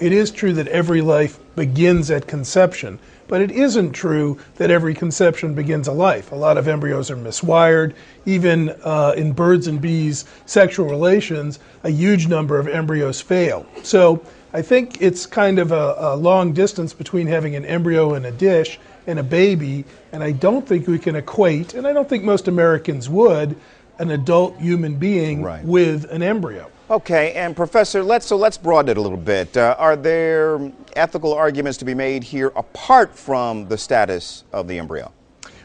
It is true that every life begins at conception, but it isn't true that every conception begins a life. A lot of embryos are miswired. Even in birds and bees sexual relations, a huge number of embryos fail. So I think it's kind of a long distance between having an embryo in a dish and a baby, and I don't think we can equate, and I don't think most Americans would, an adult human being with an embryo. Okay, and Professor, let's broaden it a little bit. Are there ethical arguments to be made here apart from the status of the embryo?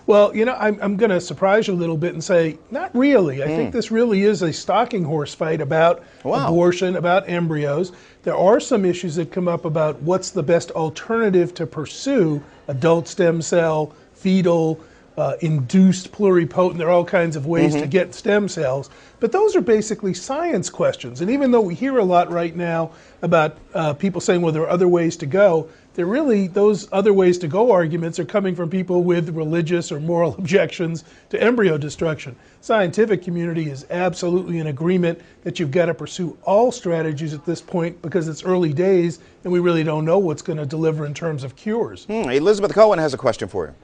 Well, you know, I'm going to surprise you a little bit and say, not really. I think this really is a stalking horse fight about abortion, about embryos. There are some issues that come up about what's the best alternative to pursue: adult stem cell, fetal, induced pluripotent. There are all kinds of ways to get stem cells, but those are basically science questions. And even though we hear a lot right now about people saying, well, there are other ways to go, they're really, those other ways to go arguments are coming from people with religious or moral objections to embryo destruction. Scientific community is absolutely in agreement that you've got to pursue all strategies at this point because it's early days and we really don't know what's going to deliver in terms of cures. Elizabeth Cohen has a question for you.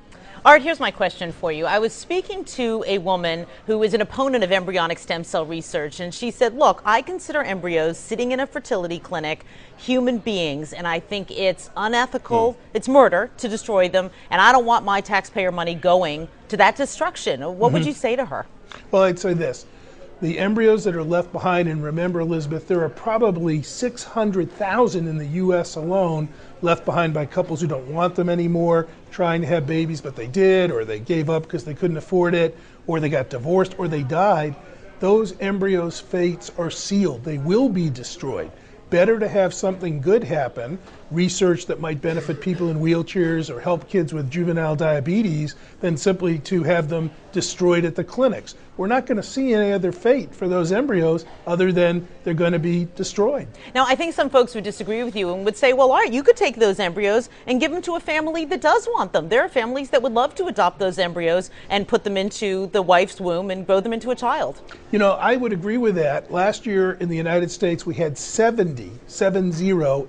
Art, here's my question for you. I was speaking to a woman who is an opponent of embryonic stem cell research, and she said, look, I consider embryos sitting in a fertility clinic human beings, and I think it's unethical, it's murder to destroy them, and I don't want my taxpayer money going to that destruction. What would you say to her? Well, I'd say this. The embryos that are left behind, and remember, Elizabeth, there are probably 600,000 in the U.S. alone left behind by couples who don't want them anymore, trying to have babies, but they did, or they gave up because they couldn't afford it, or they got divorced, or they died. Those embryos' fates are sealed. They will be destroyed. Better to have something good happen, research that might benefit people in wheelchairs or help kids with juvenile diabetes, than simply to have them destroyed at the clinics. We're not going to see any other fate for those embryos other than they're going to be destroyed. Now, I think some folks would disagree with you and would say, well, Art, you could take those embryos and give them to a family that does want them. There are families that would love to adopt those embryos and put them into the wife's womb and grow them into a child. You know, I would agree with that. Last year in the United States, we had 70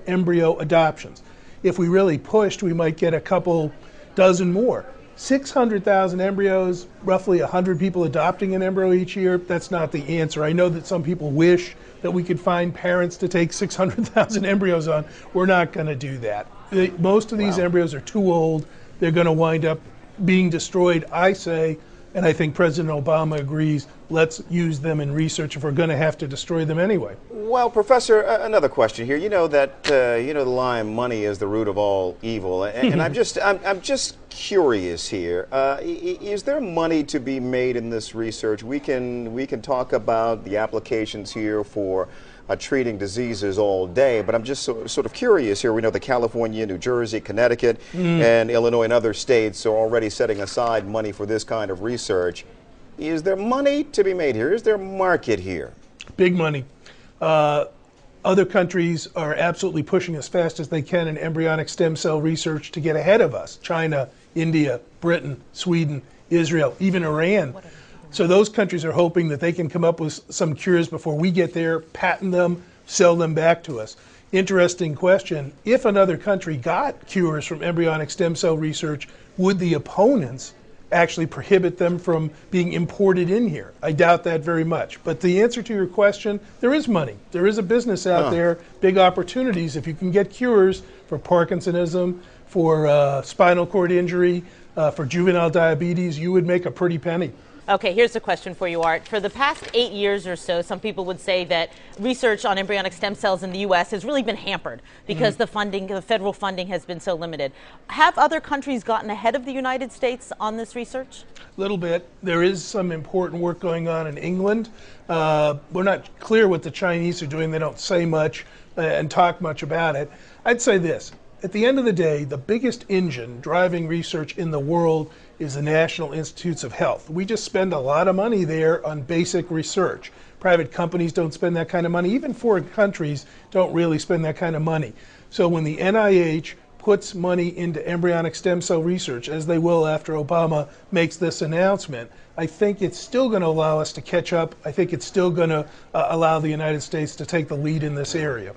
embryo adoptions. If we really pushed, we might get a couple dozen more. 600,000 embryos, roughly 100 people adopting an embryo each year, that's not the answer. I know that some people wish that we could find parents to take 600,000 embryos on. We're not going to do that. Most of these embryos are too old. They're going to wind up being destroyed, I say, and I think President Obama agrees, let's use them in research if we're going to have to destroy them anyway. Well, Professor, another question here. You know that the line, money is the root of all evil, and I'm just curious here. Is there money to be made in this research? We can talk about the applications here for treating diseases all day, but I'm just sort of curious here. We know that California, New Jersey, Connecticut, and Illinois and other states are already setting aside money for this kind of research. Is there money to be made here? Is there a market here? Big money. Other countries are absolutely pushing as fast as they can in embryonic stem cell research to get ahead of us. China, India, Britain, Sweden, Israel, even Iran. So those countries are hoping that they can come up with some cures before we get there, patent them, sell them back to us. Interesting question. If another country got cures from embryonic stem cell research, would the opponents actually prohibit them from being imported in here? I doubt that very much. But the answer to your question, there is money. There is a business out there, big opportunities. If you can get cures for Parkinsonism, for spinal cord injury, for juvenile diabetes, you would make a pretty penny. Okay, here's a question for you, Art. For the past 8 years or so, some people would say that research on embryonic stem cells in the U.S. has really been hampered because the federal funding has been so limited. Have other countries gotten ahead of the United States on this research? A little bit. There is some important work going on in England. We're not clear what the Chinese are doing. They don't say much and talk much about it. I'd say this. At the end of the day, the biggest engine driving research in the world is the National Institutes of Health. We just spend a lot of money there on basic research. Private companies don't spend that kind of money. Even foreign countries don't really spend that kind of money. So when the NIH puts money into embryonic stem cell research, as they will after Obama makes this announcement, I think it's still going to allow us to catch up. I think it's still going to allow the United States to take the lead in this area.